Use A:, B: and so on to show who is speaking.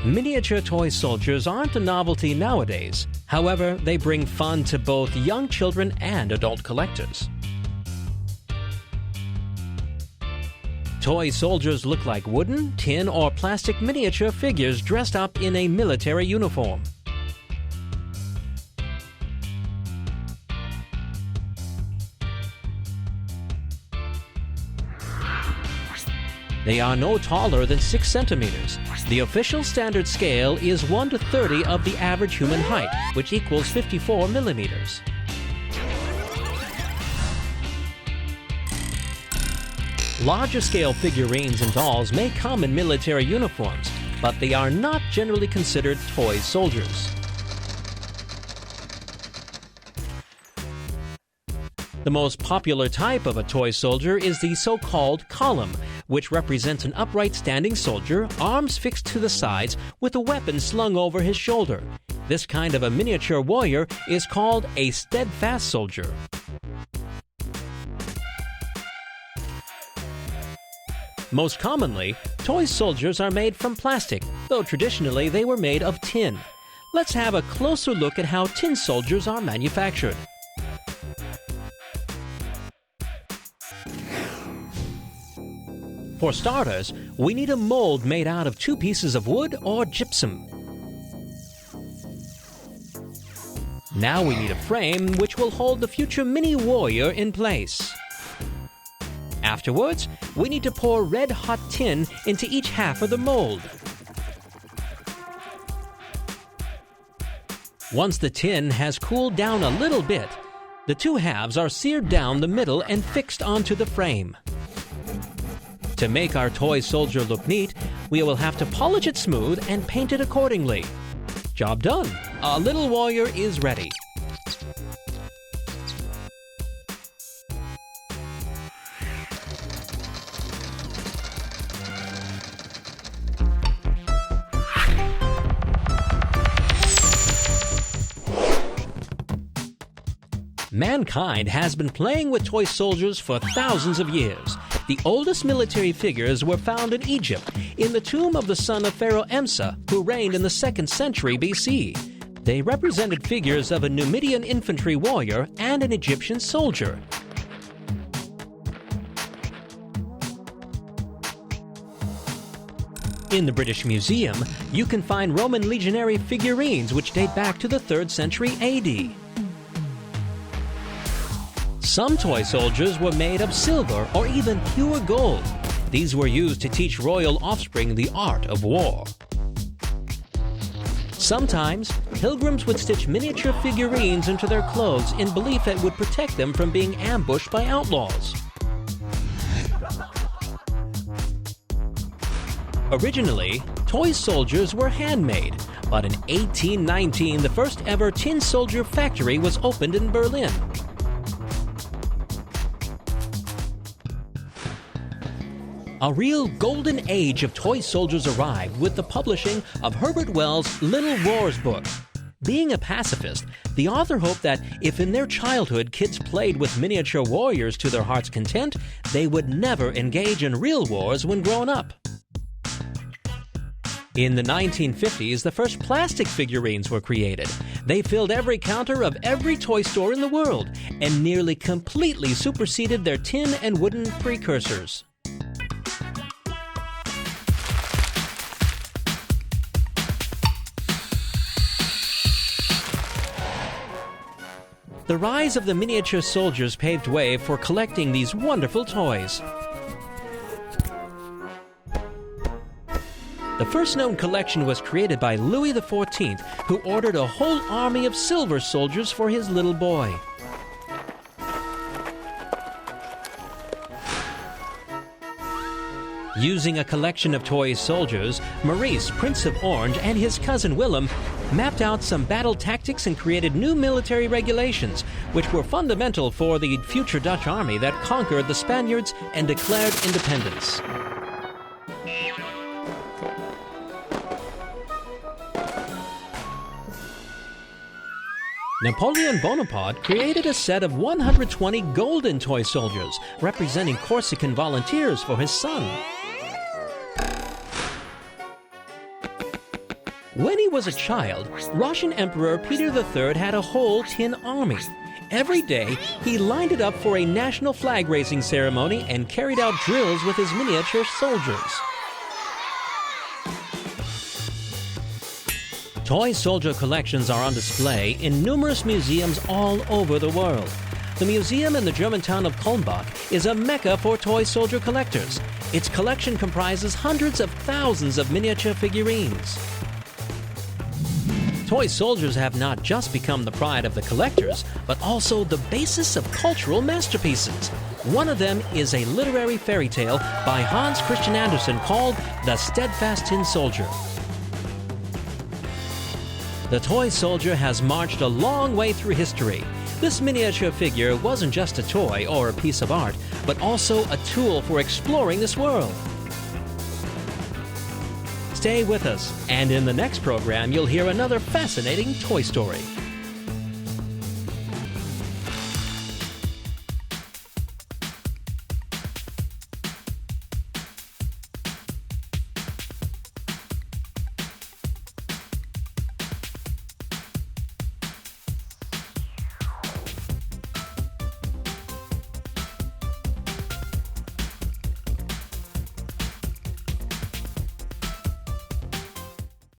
A: Miniature toy soldiers aren't a novelty nowadays. However, they bring fun to both young children and adult collectors. Toy soldiers look like wooden, tin, or plastic miniature figures dressed up in a military uniform. They are no taller than 6 centimeters. The official standard scale is 1 to 30 of the average human height, which equals 54 millimeters. Larger scale figurines and dolls may come in military uniforms, but they are not generally considered toy soldiers. The most popular type of a toy soldier is the so-called column, which represents an upright standing soldier, arms fixed to the sides, with a weapon slung over his shoulder. This kind of a miniature warrior is called a steadfast soldier. Most commonly, toy soldiers are made from plastic, though traditionally they were made of tin. Let's have a closer look at how tin soldiers are manufactured. For starters, we need a mold made out of 2 pieces of wood or gypsum. Now we need a frame which will hold the future mini warrior in place. Afterwards, we need to pour red-hot tin into each half of the mold. Once the tin has cooled down a little bit, the 2 halves are seared down the middle and fixed onto the frame. To make our toy soldier look neat, we will have to polish it smooth and paint it accordingly. Job done. A little warrior is ready. Mankind has been playing with toy soldiers for thousands of years. The oldest military figures were found in Egypt, in the tomb of the son of Pharaoh Emsa, who reigned in the 2nd century BC. They represented figures of a Numidian infantry warrior and an Egyptian soldier. In the British Museum, you can find Roman legionary figurines which date back to the 3rd century AD. Some toy soldiers were made of silver or even pure gold. These were used to teach royal offspring the art of war. Sometimes, pilgrims would stitch miniature figurines into their clothes in belief that it would protect them from being ambushed by outlaws. Originally, toy soldiers were handmade, but in 1819 the first ever tin soldier factory was opened in Berlin. A real golden age of toy soldiers arrived with the publishing of Herbert Wells' Little Wars book. Being a pacifist, the author hoped that if in their childhood kids played with miniature warriors to their heart's content, they would never engage in real wars when grown up. In the 1950s, the first plastic figurines were created. They filled every counter of every toy store in the world and nearly completely superseded their tin and wooden precursors. The rise of the miniature soldiers paved way for collecting these wonderful toys. The first known collection was created by Louis XIV, who ordered a whole army of silver soldiers for his little boy. Using a collection of toy soldiers, Maurice, Prince of Orange, and his cousin Willem mapped out some battle tactics and created new military regulations, which were fundamental for the future Dutch army that conquered the Spaniards and declared independence. Napoleon Bonaparte created a set of 120 golden toy soldiers, representing Corsican volunteers for his son. When he was a child, Russian Emperor Peter III had a whole tin army. Every day, he lined it up for a national flag raising ceremony and carried out drills with his miniature soldiers. Toy soldier collections are on display in numerous museums all over the world. The museum in the German town of Kulmbach is a mecca for toy soldier collectors. Its collection comprises hundreds of thousands of miniature figurines. Toy soldiers have not just become the pride of the collectors, but also the basis of cultural masterpieces. One of them is a literary fairy tale by Hans Christian Andersen called The Steadfast Tin Soldier. The toy soldier has marched a long way through history. This miniature figure wasn't just a toy or a piece of art, but also a tool for exploring this world. Stay with us, and in the next program, you'll hear another fascinating toy story.